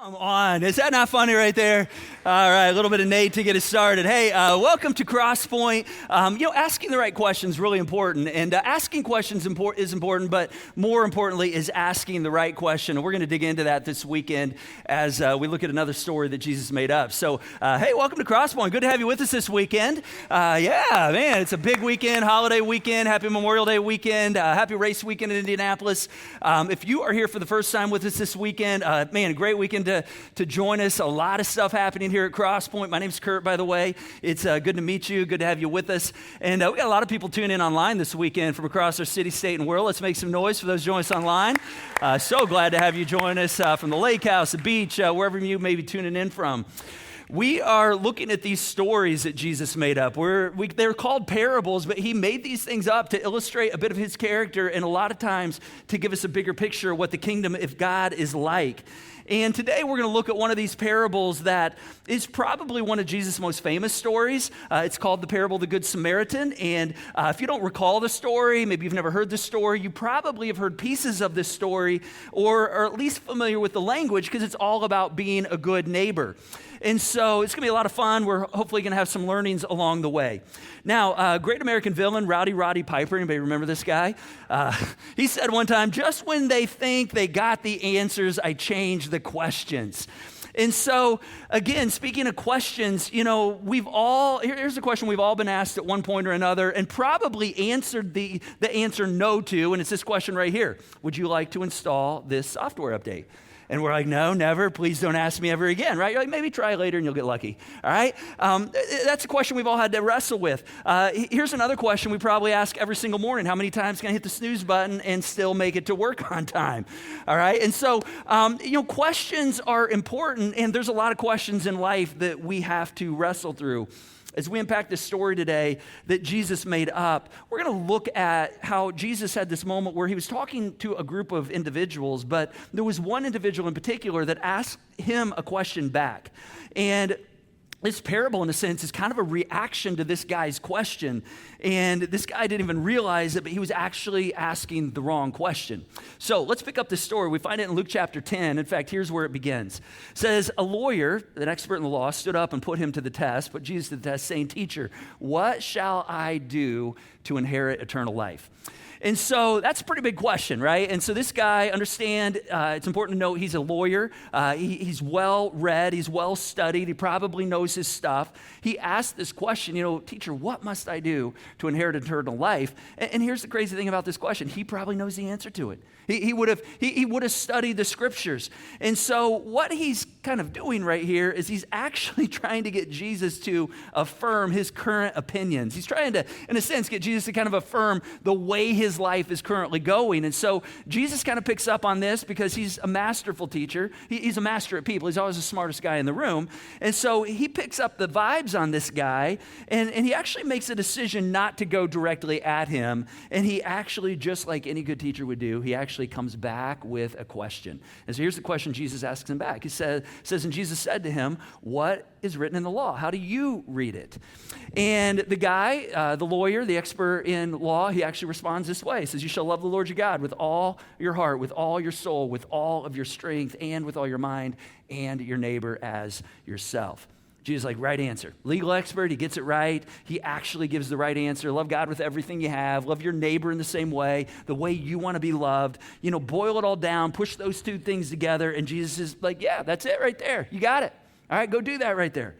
Come on, is that not funny right there? All right, a little bit of Nate to get us started. Hey, welcome to Crosspoint. Asking the right questions is really important, and asking questions is important, but more importantly is asking the right question. And we're going to dig into that this weekend as we look at another story that Jesus made up. So, hey, welcome to Crosspoint. Good to have you with us this weekend. Yeah, man, it's a big weekend, holiday weekend, happy Memorial Day weekend, happy race weekend in Indianapolis. If you are here for the first time with us this weekend, man, a great weekend to join us. A lot of stuff happening here at Crosspoint. My name's Curt, by the way. It's good to meet you. Good to have you with us. And we got a lot of people tuning in online this weekend from across our city, state, and world. Let's make some noise for those joining us online. So glad to have you join us from the lake house, the beach, wherever you may be tuning in from. We are looking at these stories that Jesus made up. They're called parables, but he made these things up to illustrate a bit of his character and a lot of times to give us a bigger picture of what the kingdom of God is like. And today we're going to look at one of these parables that is probably one of Jesus' most famous stories. It's called the parable of the Good Samaritan. And if you don't recall the story, maybe you've never heard the story, you probably have heard pieces of this story or are at least familiar with the language because it's all about being a good neighbor. And so it's going to be a lot of fun. We're hopefully going to have some learnings along the way. Now, great American villain, Roddy Piper, anybody remember this guy? He said one time, just when they think they got the answers, I change the questions. And so, again, speaking of questions, here's a question we've all been asked at one point or another and probably answered the answer no to, and it's this question right here. Would you like to install this software update? And we're like, no, never. Please don't ask me ever again, right? You're like, maybe try later and you'll get lucky, all right? That's a question we've all had to wrestle with. Here's another question we probably ask every single morning. How many times can I hit the snooze button and still make it to work on time, all right? And so, questions are important, and there's a lot of questions in life that we have to wrestle through. As we unpack this story today that Jesus made up, we're going to look at how Jesus had this moment where he was talking to a group of individuals, but there was one individual in particular that asked him a question back. And this parable, in a sense, is kind of a reaction to this guy's question. And this guy didn't even realize it, but he was actually asking the wrong question. So let's pick up this story. We find it in Luke chapter 10. In fact, here's where it begins. It says, a lawyer, an expert in the law, stood up and put him to the test, put Jesus to the test, saying, Teacher, what shall I do to inherit eternal life? And so that's a pretty big question, right? And so this guy, understand, it's important to note he's a lawyer. He's well-read. He's well-studied. He probably knows his stuff. He asked this question, Teacher, what must I do to inherit eternal life? And here's the crazy thing about this question. He probably knows the answer to it. He would have studied the scriptures. And so what he's kind of doing right here is he's actually trying to get Jesus to affirm his current opinions. He's trying to, in a sense, get Jesus to kind of affirm the way his life is currently going. And so Jesus kind of picks up on this because he's a masterful teacher. He's a master at people. He's always the smartest guy in the room. And so he picks up the vibes on this guy, and he actually makes a decision not to go directly at him. And he actually, just like any good teacher would do, he actually comes back with a question. And so here's the question Jesus asks him back. He says, and Jesus said to him, what is written in the law? How do you read it? And the guy, the lawyer, the expert in law, he actually responds this way. He says, you shall love the Lord your God with all your heart, with all your soul, with all of your strength, and with all your mind, and your neighbor as yourself. Jesus is like, right answer. Legal expert, he gets it right. He actually gives the right answer. Love God with everything you have. Love your neighbor in the same way, the way you want to be loved. Boil it all down, push those two things together, and Jesus is like, yeah, that's it right there. You got it. All right, go do that right there.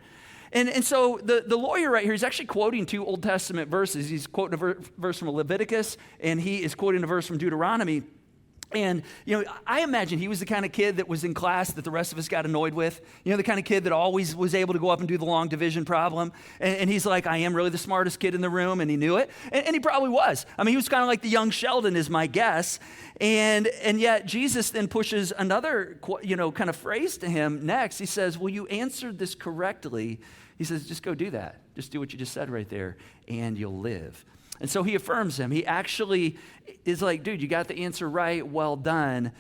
And so the lawyer right here is actually quoting two Old Testament verses. He's quoting a verse from Leviticus, and he is quoting a verse from Deuteronomy. And, I imagine he was the kind of kid that was in class that the rest of us got annoyed with. The kind of kid that always was able to go up and do the long division problem. And he's like, I am really the smartest kid in the room, and he knew it. And he probably was. I mean, he was kind of like the young Sheldon is my guess. And yet Jesus then pushes another, kind of phrase to him next. He says, well, you answered this correctly. He says, just go do that. Just do what you just said right there, and you'll live. And so he affirms him. He actually is like, dude, you got the answer right. Well done.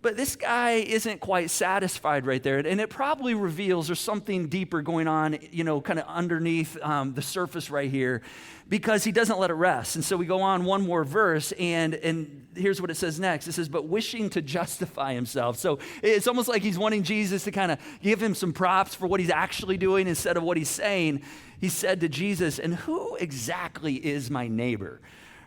But this guy isn't quite satisfied right there. And it probably reveals there's something deeper going on, kind of underneath the surface right here, because he doesn't let it rest. And so we go on one more verse, and here's what it says next. It says, but wishing to justify himself. So it's almost like he's wanting Jesus to kind of give him some props for what he's actually doing instead of what he's saying. He said to Jesus, and who exactly is my neighbor?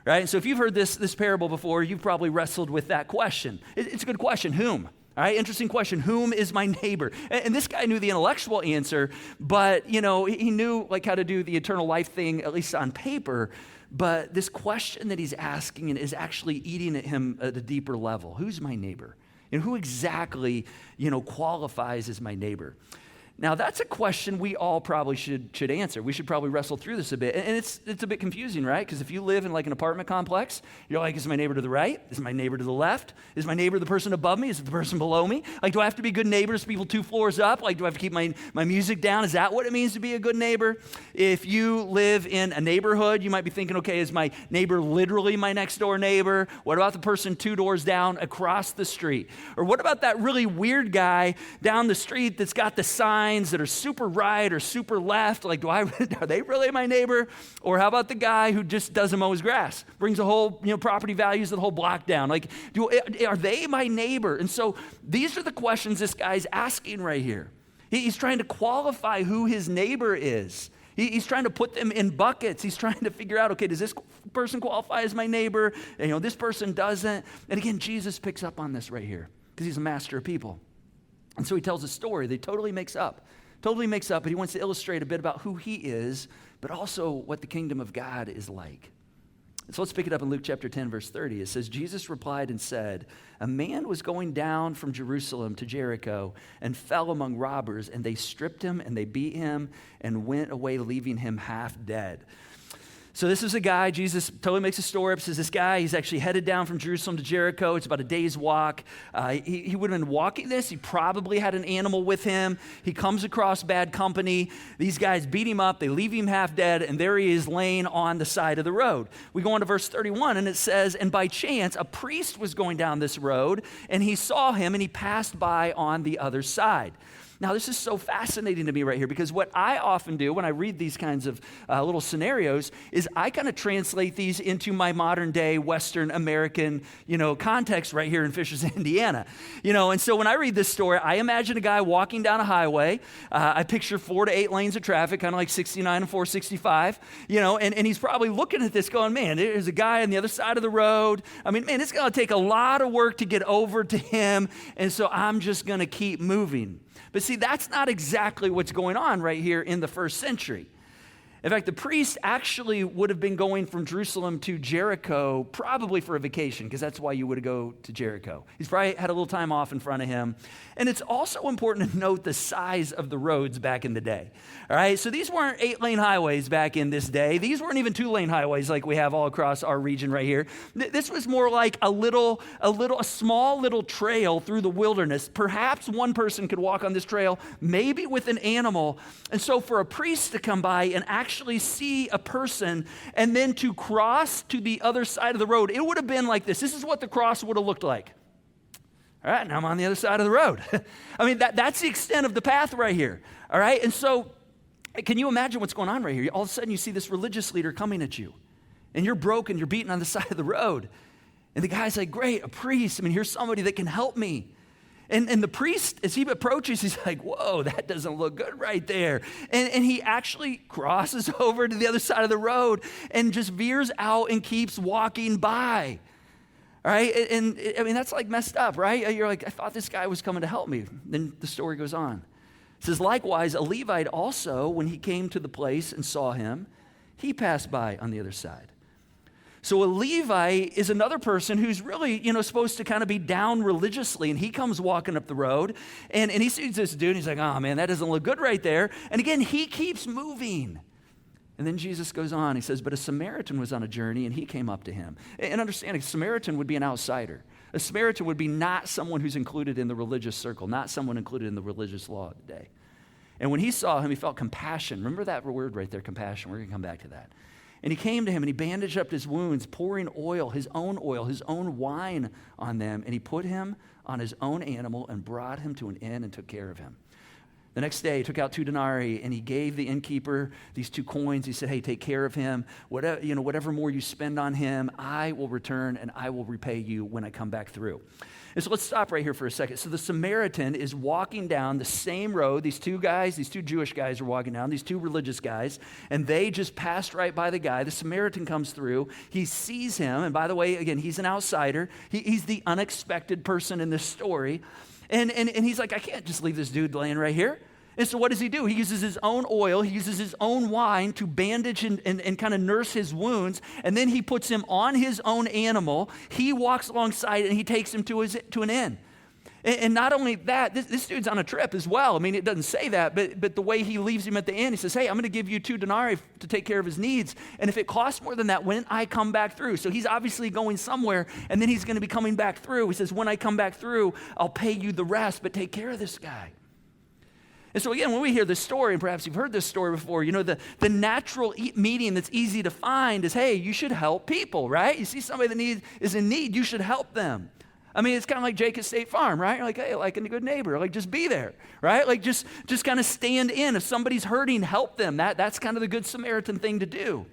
Right? So if you've heard this parable before, you've probably wrestled with that question. It's a good question. Whom? All right, interesting question. Whom is my neighbor? And this guy knew the intellectual answer, but, he knew like how to do the eternal life thing, at least on paper. But this question that he's asking is actually eating at him at a deeper level. Who's my neighbor? And who exactly, qualifies as my neighbor? Now, that's a question we all probably should answer. We should probably wrestle through this a bit. And it's a bit confusing, right? Because if you live in like an apartment complex, you're like, is my neighbor to the right? Is my neighbor to the left? Is my neighbor the person above me? Is it the person below me? Like, do I have to be good neighbors to people 2 floors up? Like, do I have to keep my music down? Is that what it means to be a good neighbor? If you live in a neighborhood, you might be thinking, okay, is my neighbor literally my next door neighbor? What about the person 2 doors down across the street? Or what about that really weird guy down the street that's got the sign that are super right or super left? Like, are they really my neighbor? Or how about the guy who just doesn't mow his grass, brings the whole, property values of the whole block down? Like, are they my neighbor? And so these are the questions this guy's asking right here. He's trying to qualify who his neighbor is. He's trying to put them in buckets. He's trying to figure out, okay, does this person qualify as my neighbor? And, this person doesn't. And again, Jesus picks up on this right here because he's a master of people. And so he tells a story that he totally makes up, but he wants to illustrate a bit about who he is, but also what the kingdom of God is like. So let's pick it up in Luke chapter 10, verse 30. It says, Jesus replied and said, a man was going down from Jerusalem to Jericho and fell among robbers, and they stripped him and they beat him and went away, leaving him half dead. So this is a guy, Jesus totally makes a story up, says this guy, he's actually headed down from Jerusalem to Jericho. It's about a day's walk. He would have been walking this. He probably had an animal with him. He comes across bad company. These guys beat him up. They leave him half dead, and there he is laying on the side of the road. We go on to verse 31, and it says, and by chance, a priest was going down this road, and he saw him, and he passed by on the other side. Now, this is so fascinating to me right here, because what I often do when I read these kinds of little scenarios is I kind of translate these into my modern day Western American, context right here in Fishers, Indiana. And so when I read this story, I imagine a guy walking down a highway. I picture 4 to 8 lanes of traffic, kind of like 69 and 465, and he's probably looking at this going, man, there's a guy on the other side of the road. I mean, man, it's going to take a lot of work to get over to him, and so I'm just going to keep moving. But see, that's not exactly what's going on right here in the first century. In fact, the priest actually would have been going from Jerusalem to Jericho probably for a vacation, because that's why you would go to Jericho. He's probably had a little time off in front of him. And it's also important to note the size of the roads back in the day. All right, so these weren't 8-lane highways back in this day. These weren't even 2-lane highways like we have all across our region right here. This was more like a small little trail through the wilderness. Perhaps one person could walk on this trail, maybe with an animal. And so for a priest to come by and actually see a person and then to cross to the other side of the road, it would have been like this. This is what the cross would have looked like. All right, now I'm on the other side of the road. I mean, that's the extent of the path right here. All right, and so can you imagine what's going on right here? All of a sudden you see this religious leader coming at you, and you're broken, you're beaten on the side of the road. And the guy's like, great, a priest. I mean, here's somebody that can help me. And the priest, as he approaches, he's like, whoa, that doesn't look good right there. And he actually crosses over to the other side of the road and just veers out and keeps walking by. All right, and I mean, that's like messed up, right? You're like, I thought this guy was coming to help me. Then the story goes on. It says, likewise, a Levite also, when he came to the place and saw him, he passed by on the other side. So a Levite is another person who's really, supposed to kind of be down religiously, and he comes walking up the road, and he sees this dude, and he's like, oh man, that doesn't look good right there. And again, he keeps moving. And then Jesus goes on, he says, but a Samaritan was on a journey, and he came up to him. And understanding, a Samaritan would be an outsider. A Samaritan would be not someone who's included in the religious circle, not someone included in the religious law of the day. And when he saw him, he felt compassion. Remember that word right there, compassion. We're going to come back to that. And he came to him and he bandaged up his wounds, pouring oil, his own wine on them. And he put him on his own animal and brought him to an inn and took care of him. The next day, he took out 2 denarii and he gave the innkeeper these 2 coins. He said, hey, take care of him. Whatever more you spend on him, I will return and I will repay you when I come back through. And so let's stop right here for a second. So the Samaritan is walking down the same road. These 2 Jewish guys are walking down, these 2 religious guys, and they just passed right by the guy. The Samaritan comes through. He sees him. And by the way, again, he's an outsider. He's the unexpected person in this story. And he's like, I can't just leave this dude laying right here. And so what does he do? He uses his own oil, he uses his own wine to bandage and kind of nurse his wounds, and then he puts him on his own animal. He walks alongside and he takes him to an inn. And not only that, this dude's on a trip as well. I mean, it doesn't say that, but the way he leaves him at the inn, he says, hey, I'm going to give you 2 denarii to take care of his needs, and if it costs more than that, when I come back through. So he's obviously going somewhere, and then he's going to be coming back through. He says, when I come back through, I'll pay you the rest, but take care of this guy. And so again, when we hear this story, and perhaps you've heard this story before, the natural meaning that's easy to find is, hey, you should help people, right? You see somebody that is in need, you should help them. I mean, it's kind of like Jake at State Farm, right? You're like, hey, like a good neighbor, like just be there, right? Like just kind of stand in. If somebody's hurting, help them. That's kind of the Good Samaritan thing to do.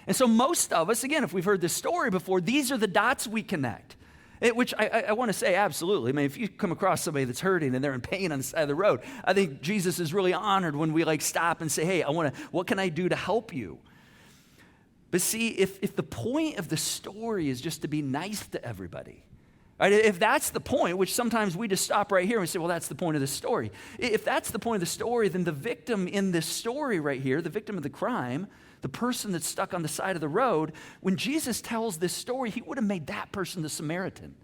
And so most of us, again, if we've heard this story before, these are the dots we connect. Which I want to say, absolutely. I mean, if you come across somebody that's hurting and they're in pain on the side of the road, I think Jesus is really honored when we stop and say, hey, what can I do to help you? But see, if the point of the story is just to be nice to everybody, right? If that's the point, which sometimes we just stop right here and we say, well, that's the point of the story. If that's the point of the story, then the victim in this story right here, the victim of the crime, the person that's stuck on the side of the road, when Jesus tells this story, he would have made that person the Samaritan.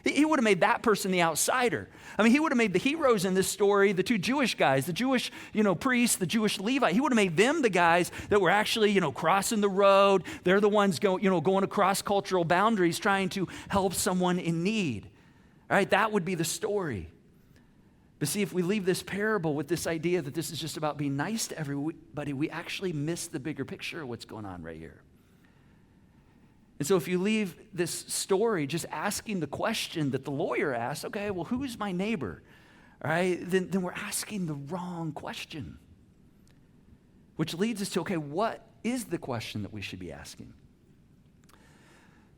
He would have made that person the outsider. I mean, he would have made the heroes in this story, the 2 Jewish guys, the Jewish, priests, the Jewish Levite. He would have made them the guys that were actually, crossing the road. They're the ones going across cultural boundaries, trying to help someone in need. All right, that would be the story. But see, if we leave this parable with this idea that this is just about being nice to everybody, we actually miss the bigger picture of what's going on right here. And so if you leave this story just asking the question that the lawyer asked, okay, well, who's my neighbor? All right, then we're asking the wrong question. Which leads us to, okay, what is the question that we should be asking?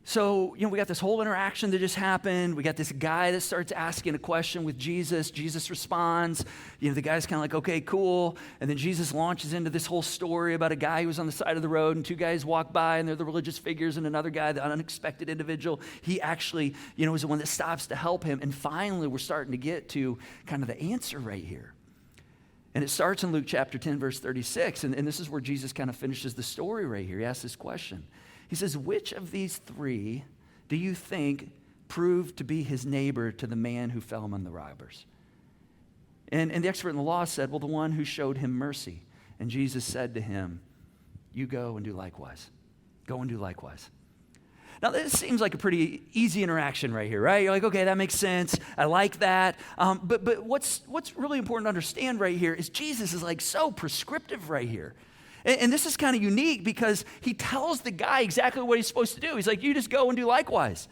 So, we got this whole interaction that just happened. We got this guy that starts asking a question with Jesus. Jesus responds. The guy's kind of like, okay, cool. And then Jesus launches into this whole story about a guy who was on the side of the road and 2 guys walk by and they're the religious figures and another guy, the unexpected individual. He actually, is the one that stops to help him. And finally, we're starting to get to kind of the answer right here. And it starts in Luke chapter 10, verse 36. And this is where Jesus kind of finishes the story right here. He asks this question. He says, which of these 3 do you think proved to be his neighbor to the man who fell among the robbers? And the expert in the law said, well, the one who showed him mercy. And Jesus said to him, you go and do likewise. Go and do likewise. Now, this seems like a pretty easy interaction right here, right? You're like, okay, that makes sense. I like that. But what's really important to understand right here is Jesus is so prescriptive right here. And this is kind of unique because he tells the guy exactly what he's supposed to do. He's like, you just go and do likewise.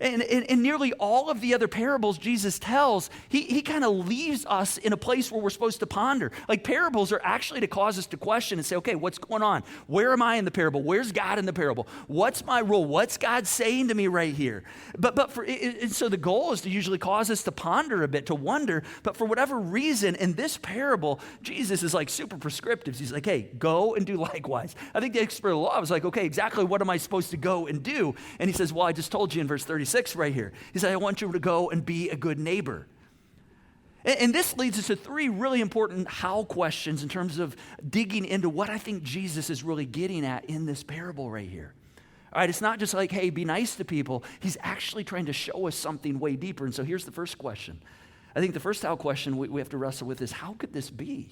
And nearly all of the other parables Jesus tells, he kind of leaves us in a place where we're supposed to ponder. Like parables are actually to cause us to question and say, okay, what's going on? Where am I in the parable? Where's God in the parable? What's my role? What's God saying to me right here? So the goal is to usually cause us to ponder a bit, to wonder. But for whatever reason, in this parable, Jesus is super prescriptive. He's like, hey, go and do likewise. I think the expert of the law was like, okay, exactly what am I supposed to go and do? And he says, well, I just told you in verse 36 right here. He said, I want you to go and be a good neighbor. And this leads us to 3 really important how questions in terms of digging into what I think Jesus is really getting at in this parable right here. All right, it's not just like, hey, be nice to people. He's actually trying to show us something way deeper. And so here's the first question. I think the first how question we have to wrestle with is, how could this be?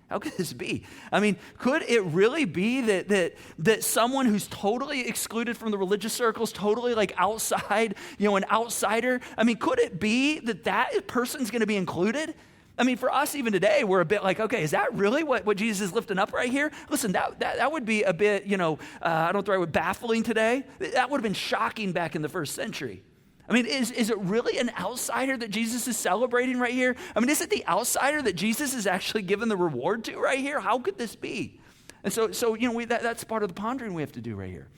How could this be? I mean, could it really be that someone who's totally excluded from the religious circles, totally outside, an outsider? I mean, could it be that person's going to be included? I mean, for us even today, we're a bit like, okay, is that really what Jesus is lifting up right here? Listen, that would be a bit, I don't know the right word, baffling today. That would have been shocking back in the first century. I mean, is it really an outsider that Jesus is celebrating right here? I mean, is it the outsider that Jesus is actually giving the reward to right here? How could this be? And so that's part of the pondering we have to do right here.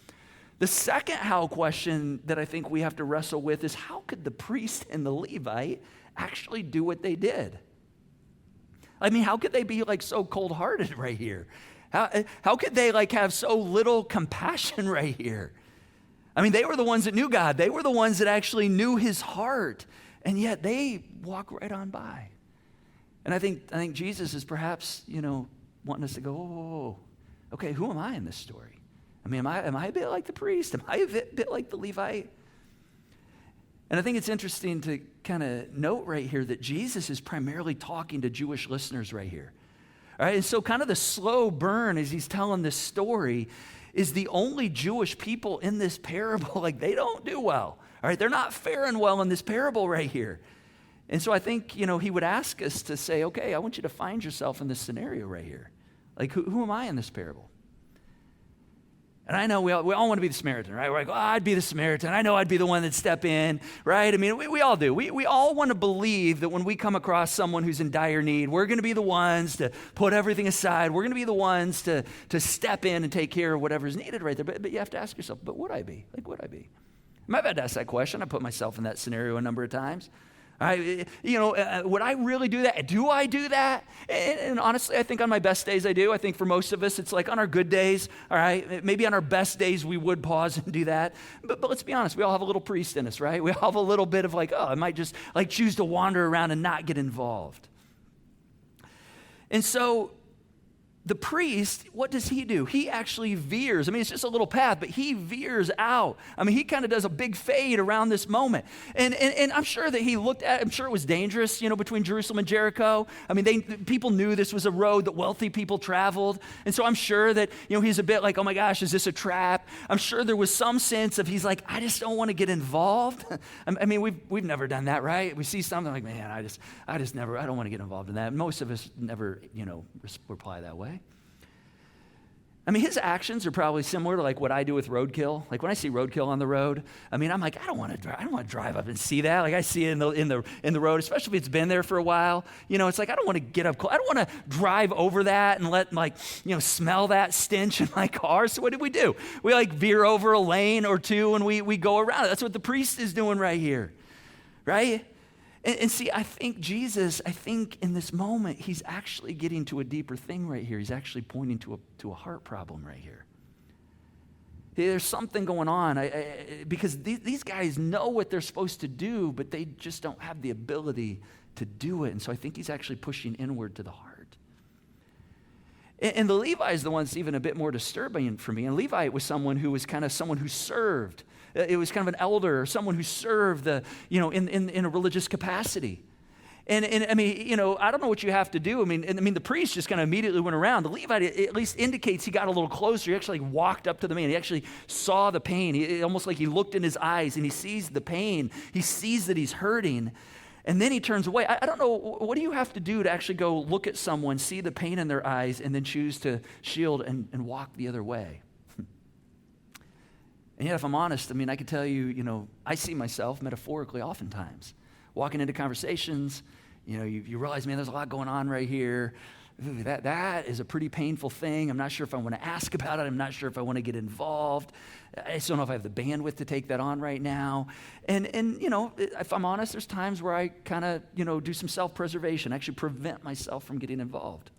The second how question that I think we have to wrestle with is, how could the priest and the Levite actually do what they did? I mean, how could they be like so cold-hearted right here? How could they like have so little compassion right here? I mean, they were the ones that knew God. They were the ones that actually knew his heart, and yet they walk right on by. And I think Jesus is perhaps, wanting us to go, whoa, okay, who am I in this story? I mean, am I a bit like the priest? Am I a bit like the Levite? And I think it's interesting to kind of note right here that Jesus is primarily talking to Jewish listeners right here. All right, and so kind of the slow burn as he's telling this story is the only Jewish people in this parable, like they don't do well. All right, they're not faring well in this parable right here. And so I think, he would ask us to say, okay, I want you to find yourself in this scenario right here. Like, who am I in this parable? And I know we all want to be the Samaritan, right? We're like, I'd be the Samaritan. I know I'd be the one that'd step in, right? I mean, we all do. We all want to believe that when we come across someone who's in dire need, we're going to be the ones to put everything aside. We're going to be the ones to step in and take care of whatever's needed right there. But you have to ask yourself, but would I be? Like, would I be? I've had to ask that question. I put myself in that scenario a number of times. Would I really do that? Do I do that? And honestly, I think on my best days I do. I think for most of us, it's like on our good days, all right? Maybe on our best days we would pause and do that. But let's be honest, we all have a little priest in us, right? We all have a little bit of like, I might just like choose to wander around and not get involved. And so the priest, what does he do? He actually veers. I mean, it's just a little path, but he veers out. I mean, he kind of does a big fade around this moment. And I'm sure that he looked at, I'm sure it was dangerous, between Jerusalem and Jericho. I mean, people knew this was a road that wealthy people traveled. And so I'm sure that, he's a bit like, oh my gosh, is this a trap? I'm sure there was some sense of he's like, I just don't want to get involved. I mean, we've never done that, right? We see something like, man, I don't want to get involved in that. Most of us never, reply that way. I mean, his actions are probably similar to like what I do with roadkill. Like when I see roadkill on the road, I mean, I'm like, I don't want to drive up and see that. Like I see it in the road, especially if it's been there for a while. It's like I don't want to get up close. I don't want to drive over that and let smell that stench in my car. So what do? We like veer over a lane or two and we go around it. That's what the priest is doing right here, right? And see, I think Jesus, in this moment, he's actually getting to a deeper thing right here. He's actually pointing to a heart problem right here. There's something going on because these guys know what they're supposed to do, but they just don't have the ability to do it. And so I think he's actually pushing inward to the heart. And the Levite is the one that's even a bit more disturbing for me. And Levite was someone who served. It was kind of an elder or someone who served in a religious capacity. And I mean, I don't know what you have to do. I mean, the priest just kind of immediately went around. The Levite at least indicates he got a little closer. He actually walked up to the man. He actually saw the pain. Almost like he looked in his eyes and he sees the pain. He sees that he's hurting. And then he turns away. I don't know, what do you have to do to actually go look at someone, see the pain in their eyes, and then choose to shield and walk the other way? And yet, if I'm honest, I mean, I could tell you, I see myself metaphorically oftentimes walking into conversations, you realize, man, there's a lot going on right here. Ooh, that is a pretty painful thing. I'm not sure if I want to ask about it. I'm not sure if I want to get involved. I just don't know if I have the bandwidth to take that on right now. And if I'm honest, there's times where I kind of, do some self-preservation, actually prevent myself from getting involved.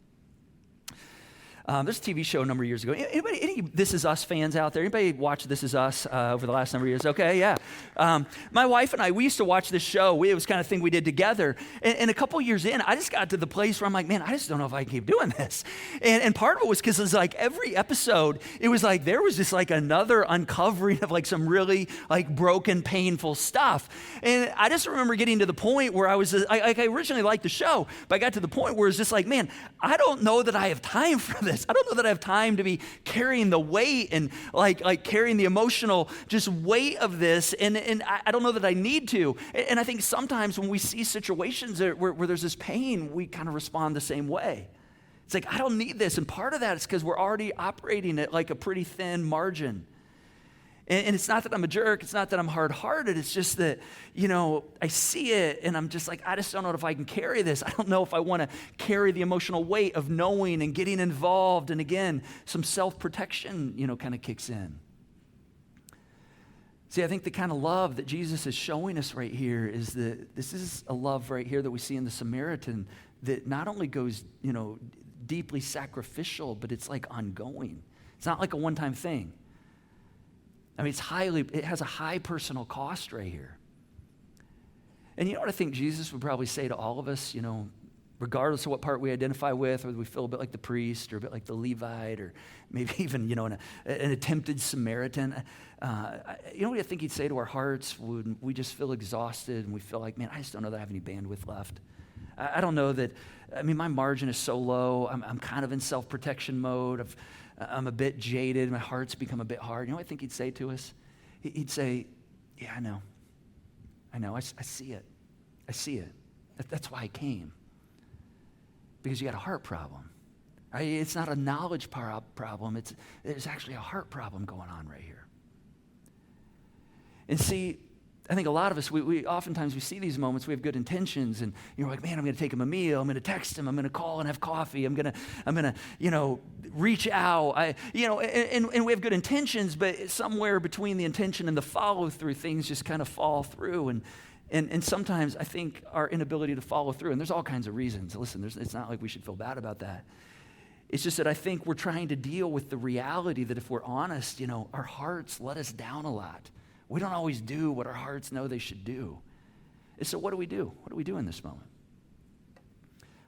There's a TV show a number of years ago. Any This Is Us fans out there? Anybody watch This Is Us over the last number of years? Okay, yeah. My wife and I, we used to watch this show. It was kind of thing we did together. And a couple years in, I just got to the place where I'm like, man, I just don't know if I can keep doing this. And part of it was because it was like every episode, it was like there was just like another uncovering of like some really like broken, painful stuff. And I just remember getting to the point where I originally liked the show, but I got to the point where it's just like, man, I don't know that I have time for this this. I don't know that I have time to be carrying the weight and like carrying the emotional just weight of this. And I don't know that I need to. And I think sometimes when we see situations where there's this pain, we kind of respond the same way. It's like, I don't need this. And part of that is because we're already operating at like a pretty thin margin. And it's not that I'm a jerk. It's not that I'm hard-hearted. It's just that, I see it and I'm just like, I just don't know if I can carry this. I don't know if I want to carry the emotional weight of knowing and getting involved. And again, some self-protection, kind of kicks in. See, I think the kind of love that Jesus is showing us right here is that this is a love right here that we see in the Samaritan that not only goes, deeply sacrificial, but it's like ongoing. It's not like a one-time thing. I mean, it has a high personal cost right here. And you know what I think Jesus would probably say to all of us, regardless of what part we identify with, whether we feel a bit like the priest or a bit like the Levite or maybe even, an attempted Samaritan. You know what I think he'd say to our hearts when we just feel exhausted and we feel like, man, I just don't know that I have any bandwidth left. I don't know that, my margin is so low. I'm kind of in self-protection mode. I'm a bit jaded. My heart's become a bit hard. You know what I think he'd say to us? He'd say, yeah, I know. I see it. I see it. That's why I came. Because you got a heart problem. Right? It's not a knowledge problem. There's actually a heart problem going on right here. And see, I think a lot of us, we oftentimes we see these moments, we have good intentions, and you're like, man, I'm going to take him a meal, I'm going to text him, I'm going to call and have coffee, I'm going to, reach out, and we have good intentions, but somewhere between the intention and the follow through, things just kind of fall through, and sometimes I think our inability to follow through, and there's all kinds of reasons. Listen, it's not like we should feel bad about that. It's just that I think we're trying to deal with the reality that if we're honest, our hearts let us down a lot. We don't always do what our hearts know they should do. And so what do we do? What do we do in this moment?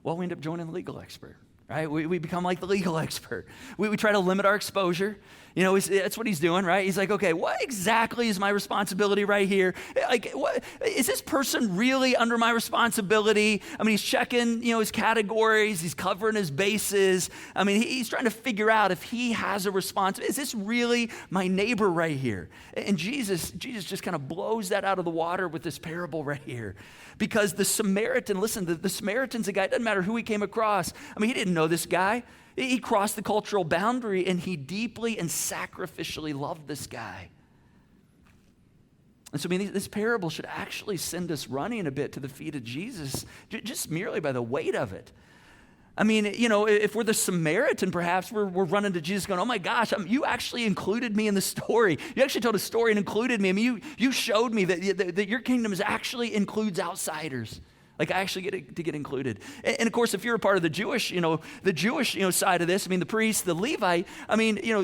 Well, we end up joining the legal expert, right? We become like the legal expert. We try to limit our exposure. That's what he's doing, right? He's like, okay, what exactly is my responsibility right here? Like, what is this person really under my responsibility? He's checking, his categories. He's covering his bases. He's trying to figure out if he has a responsibility. Is this really my neighbor right here? And Jesus just kind of blows that out of the water with this parable right here. Because the Samaritan, listen, the Samaritan's a guy, it doesn't matter who he came across. He didn't know this guy. He crossed the cultural boundary and he deeply and sacrificially loved this guy. And so, this parable should actually send us running a bit to the feet of Jesus, just merely by the weight of it. If we're the Samaritan, perhaps we're running to Jesus going, oh my gosh, you actually included me in the story. You actually told a story and included me. You showed me that your kingdom actually includes outsiders. Like I actually get included. And of course, if you're a part of the Jewish side of this, the priest, the Levite,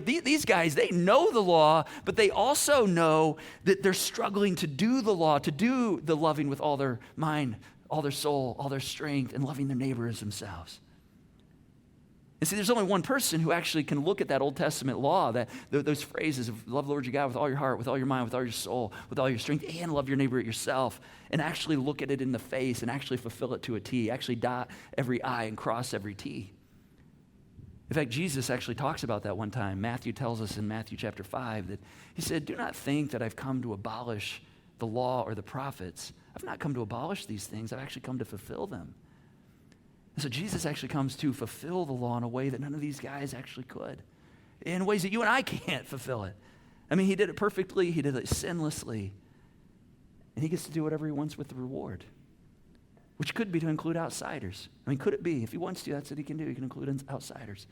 these guys, they know the law, but they also know that they're struggling to do the law, to do the loving with all their mind, all their soul, all their strength, and loving their neighbor as themselves. And see, there's only one person who actually can look at that Old Testament law, those phrases of love the Lord your God with all your heart, with all your mind, with all your soul, with all your strength, and love your neighbor yourself, and actually look at it in the face and actually fulfill it to a T, actually dot every I and cross every T. In fact, Jesus actually talks about that one time. Matthew tells us in Matthew chapter 5 that he said, do not think that I've come to abolish the law or the prophets. I've not come to abolish these things. I've actually come to fulfill them. So Jesus actually comes to fulfill the law in a way that none of these guys actually could, in ways that you and I can't fulfill it. He did it perfectly. He did it sinlessly. And he gets to do whatever he wants with the reward, which could be to include outsiders. Could it be? If he wants to, that's what he can do. He can include outsiders,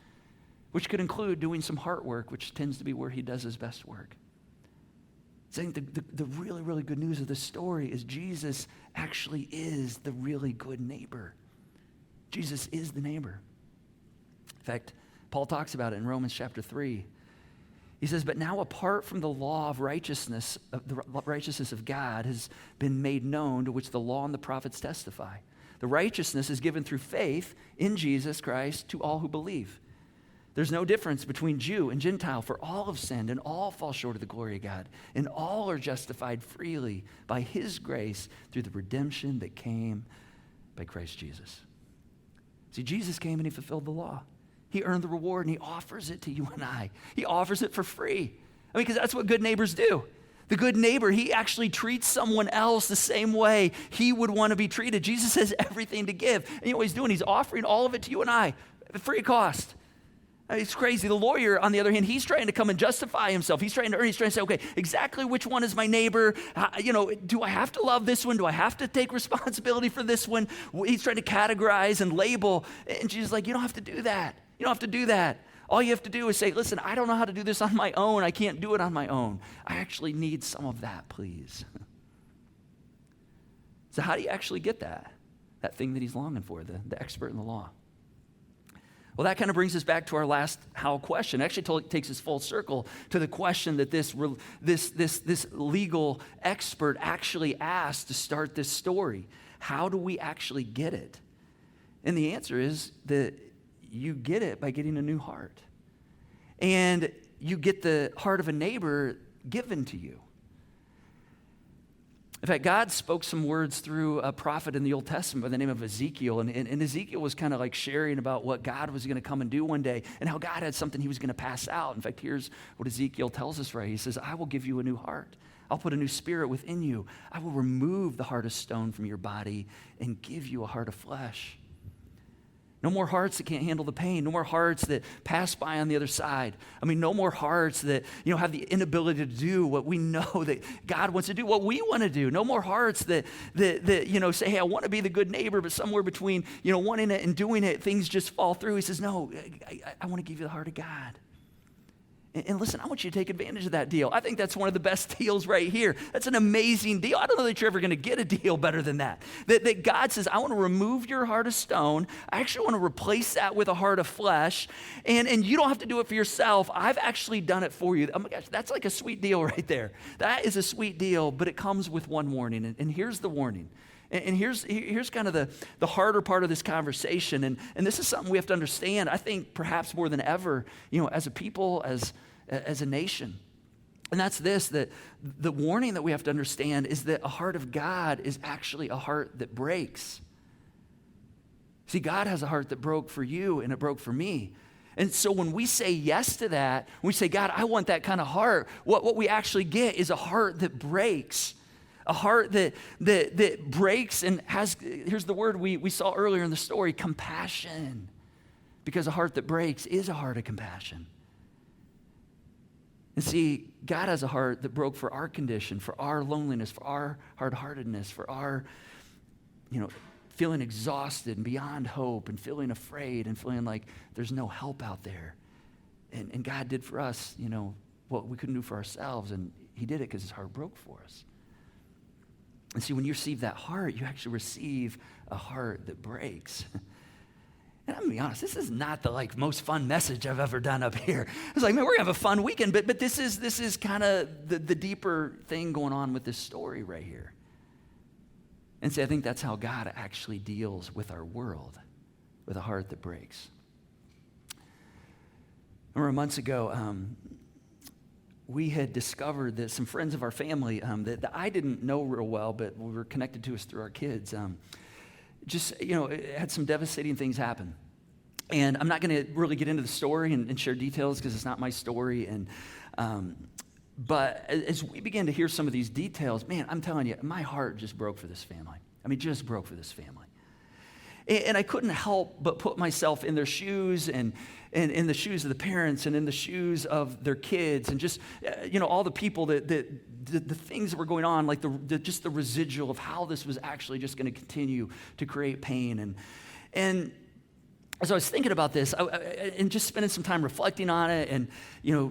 which could include doing some heart work, which tends to be where he does his best work. So I think the really, really good news of this story is Jesus actually is the really good neighbor. Jesus is the neighbor. In fact, Paul talks about it in Romans chapter 3. He says, but now apart from the law of righteousness, the righteousness of God has been made known, to which the law and the prophets testify. The righteousness is given through faith in Jesus Christ to all who believe. There's no difference between Jew and Gentile, for all have sinned and all fall short of the glory of God, and all are justified freely by his grace through the redemption that came by Christ Jesus. See, Jesus came and he fulfilled the law. He earned the reward, and he offers it to you and I. He offers it for free. I mean, because that's what good neighbors do. The good neighbor, he actually treats someone else the same way he would want to be treated. Jesus has everything to give. And you know what he's doing? He's offering all of it to you and I at free cost. I mean, it's crazy. The lawyer, on the other hand, he's trying to come and justify himself. He's trying to say, okay, exactly which one is my neighbor? Do I have to love this one? Do I have to take responsibility for this one? He's trying to categorize and label. And Jesus is like, you don't have to do that. You don't have to do that. All you have to do is say, listen, I don't know how to do this on my own. I can't do it on my own. I actually need some of that, please. So how do you actually get that? That thing that he's longing for, the expert in the law. Well, that kind of brings us back to our last how question. It actually takes us full circle to the question that this legal expert actually asked to start this story. How do we actually get it? And the answer is that you get it by getting a new heart. And you get the heart of a neighbor given to you. In fact, God spoke some words through a prophet in the Old Testament by the name of Ezekiel. And Ezekiel was kind of like sharing about what God was going to come and do one day and how God had something he was going to pass out. In fact, here's what Ezekiel tells us, right? He says, I will give you a new heart. I'll put a new spirit within you. I will remove the heart of stone from your body and give you a heart of flesh. No more hearts that can't handle the pain. No more hearts that pass by on the other side. I mean, no more hearts that, have the inability to do what we know that God wants to do, what we want to do. No more hearts that say, hey, I want to be the good neighbor, but somewhere between, wanting it and doing it, things just fall through. He says, no, I want to give you the heart of God. And listen, I want you to take advantage of that deal. I think that's one of the best deals right here. That's an amazing deal. I don't know that you're ever going to get a deal better than that. That God says, I want to remove your heart of stone. I actually want to replace that with a heart of flesh. And you don't have to do it for yourself. I've actually done it for you. Oh my gosh, that's like a sweet deal right there. That is a sweet deal, but it comes with one warning. And here's the warning. And here's kind of the harder part of this conversation. And this is something we have to understand, I think, perhaps more than ever, as a people, as a nation. And that's this, that the warning that we have to understand is that a heart of God is actually a heart that breaks. See, God has a heart that broke for you and it broke for me. And so when we say yes to that, when we say, God, I want that kind of heart, what we actually get is a heart that breaks. A heart that breaks and has, here's the word we saw earlier in the story, compassion. Because a heart that breaks is a heart of compassion. And see, God has a heart that broke for our condition, for our loneliness, for our hard-heartedness, for our, feeling exhausted and beyond hope and feeling afraid and feeling like there's no help out there. And God did for us, what we couldn't do for ourselves. And he did it because his heart broke for us. And see, when you receive that heart, you actually receive a heart that breaks. And I'm going to be honest, this is not the most fun message I've ever done up here. It's like, man, we're going to have a fun weekend, but this is kind of the deeper thing going on with this story right here. And see, I think that's how God actually deals with our world, with a heart that breaks. I remember months ago, we had discovered that some friends of our family that I didn't know real well, but we were connected to us through our kids, it had some devastating things happen. And I'm not going to really get into the story and share details because it's not my story. But as we began to hear some of these details, man, I'm telling you, my heart just broke for this family. I mean, just broke for this family. And I couldn't help but put myself in their shoes and in the shoes of the parents and in the shoes of their kids and just, all the people the things that were going on, like just the residual of how this was actually just going to continue to create pain. And as I was thinking about this and just spending some time reflecting on it and,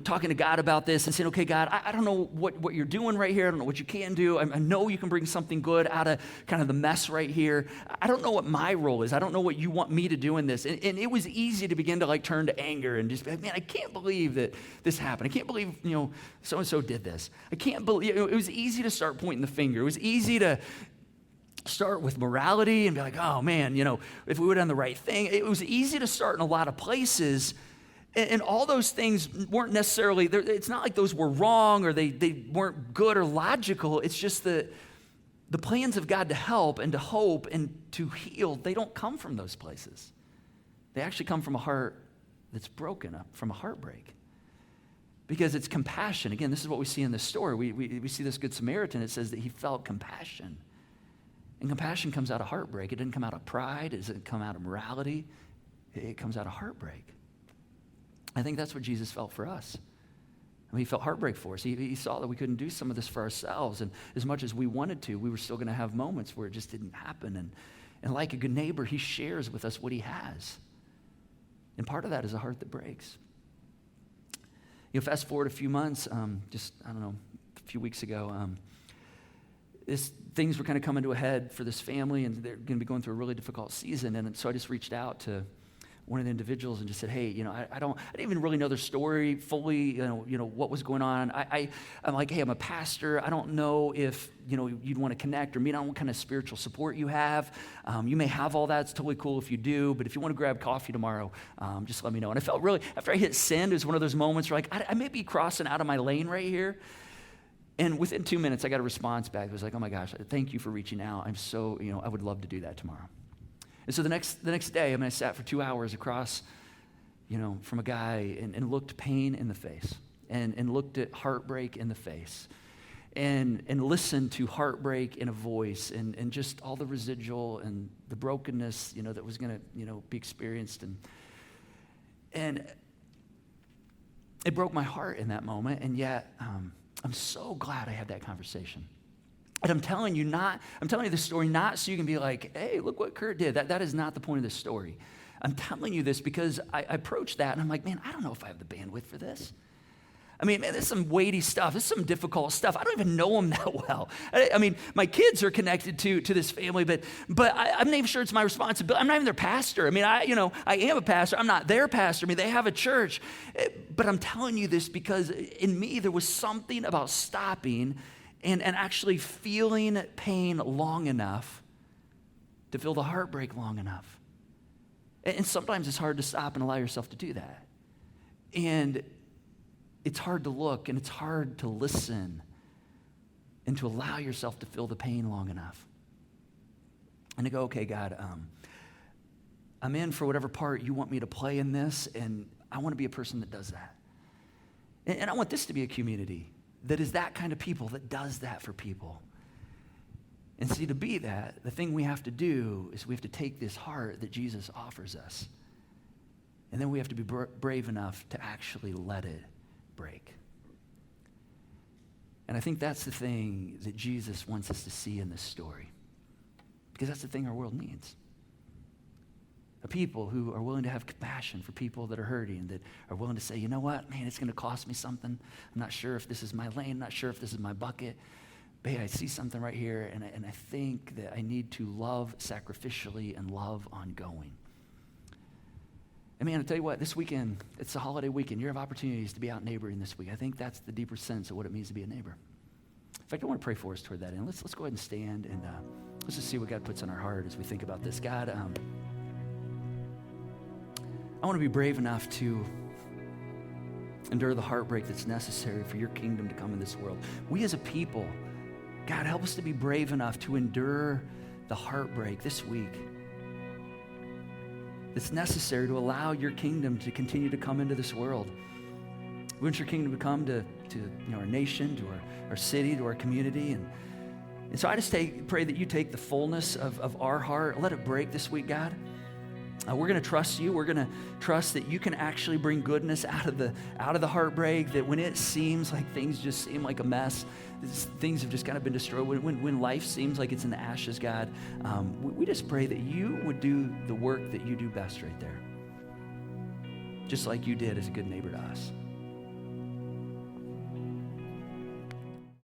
talking to God about this and saying, okay, God, I don't know what you're doing right here. I don't know what you can do. I know you can bring something good out of kind of the mess right here. I don't know what my role is. I don't know what you want me to do in this. And it was easy to begin to turn to anger and just be like, man, I can't believe that this happened. I can't believe, so-and-so did this. I can't believe, it was easy to start pointing the finger. It was easy to start with morality and be like, oh man, if we would have done the right thing. It was easy to start in a lot of places, and all those things weren't necessarily, it's not like those were wrong or they weren't good or logical. It's just the plans of God to help and to hope and to heal, they don't come from those places. They actually come from a heart that's broken up from a heartbreak. Because it's compassion. Again, this is what we see in this story. We see this Good Samaritan. It says that he felt compassion. And compassion comes out of heartbreak. It didn't come out of pride. It doesn't come out of morality. It comes out of heartbreak. I think that's what Jesus felt for us. I mean, he felt heartbreak for us. He saw that we couldn't do some of this for ourselves. And as much as we wanted to, we were still going to have moments where it just didn't happen. And like a good neighbor, he shares with us what he has. And part of that is a heart that breaks. You know, fast forward a few months, a few weeks ago, things were kind of coming to a head for this family, and they're going to be going through a really difficult season. And so I just reached out to one of the individuals and just said, hey, I didn't even really know their story fully, what was going on. I'm like, hey, I'm a pastor. I don't know if, you'd want to connect or meet on what kind of spiritual support you have. You may have all that. It's totally cool if you do, but if you want to grab coffee tomorrow, just let me know. And I felt really, after I hit send, it was one of those moments where I may be crossing out of my lane right here. And within 2 minutes, I got a response back. It was like, oh my gosh, thank you for reaching out. I'm so, I would love to do that tomorrow. And so the next day, I sat for 2 hours across, from a guy and looked pain in the face and looked at heartbreak in the face and listened to heartbreak in a voice and just all the residual and the brokenness, that was going to, be experienced. And it broke my heart in that moment. And yet, I'm so glad I had that conversation. And I'm telling you this story not so you can be like, hey, look what Curt did. That is not the point of this story. I'm telling you this because I approached that and I'm like, man, I don't know if I have the bandwidth for this. Man, there's some weighty stuff. There's some difficult stuff. I don't even know them that well. My kids are connected to this family, but I'm not even sure it's my responsibility. I'm not even their pastor. I am a pastor. I'm not their pastor. They have a church. But I'm telling you this because in me, there was something about stopping and actually feeling pain long enough to feel the heartbreak long enough. And sometimes it's hard to stop and allow yourself to do that. And it's hard to look and it's hard to listen and to allow yourself to feel the pain long enough. And to go, okay, God, I'm in for whatever part you want me to play in this, and I want to be a person that does that. And I want this to be a community that is that kind of people, that does that for people. And see, to be that, the thing we have to do is we have to take this heart that Jesus offers us, and then we have to be brave enough to actually let it break. And I think that's the thing that Jesus wants us to see in this story, because that's the thing our world needs. A people who are willing to have compassion for people that are hurting, that are willing to say, you know what, man, it's going to cost me something. I'm not sure if this is my lane, not sure if this is my bucket, but hey, I see something right here, and I think that I need to love sacrificially and love ongoing. And man, I'll tell you what, this weekend, it's a holiday weekend. You have opportunities to be out neighboring this week. I think that's the deeper sense of what it means to be a neighbor. In fact, I want to pray for us toward that end. Let's go ahead and stand, and let's just see what God puts on our heart as we think about this. God, I want to be brave enough to endure the heartbreak that's necessary for your kingdom to come in this world. We as a people, God, help us to be brave enough to endure the heartbreak this week that's necessary to allow your kingdom to continue to come into this world. We want your kingdom to come to our nation, to our city, to our community. And so I just pray that you take the fullness of our heart, let it break this week, God. We're going to trust you. We're going to trust that you can actually bring goodness out of the heartbreak, that when it seems like things just seem like a mess, things have just kind of been destroyed, when life seems like it's in the ashes, God, we just pray that you would do the work that you do best right there, just like you did as a good neighbor to us.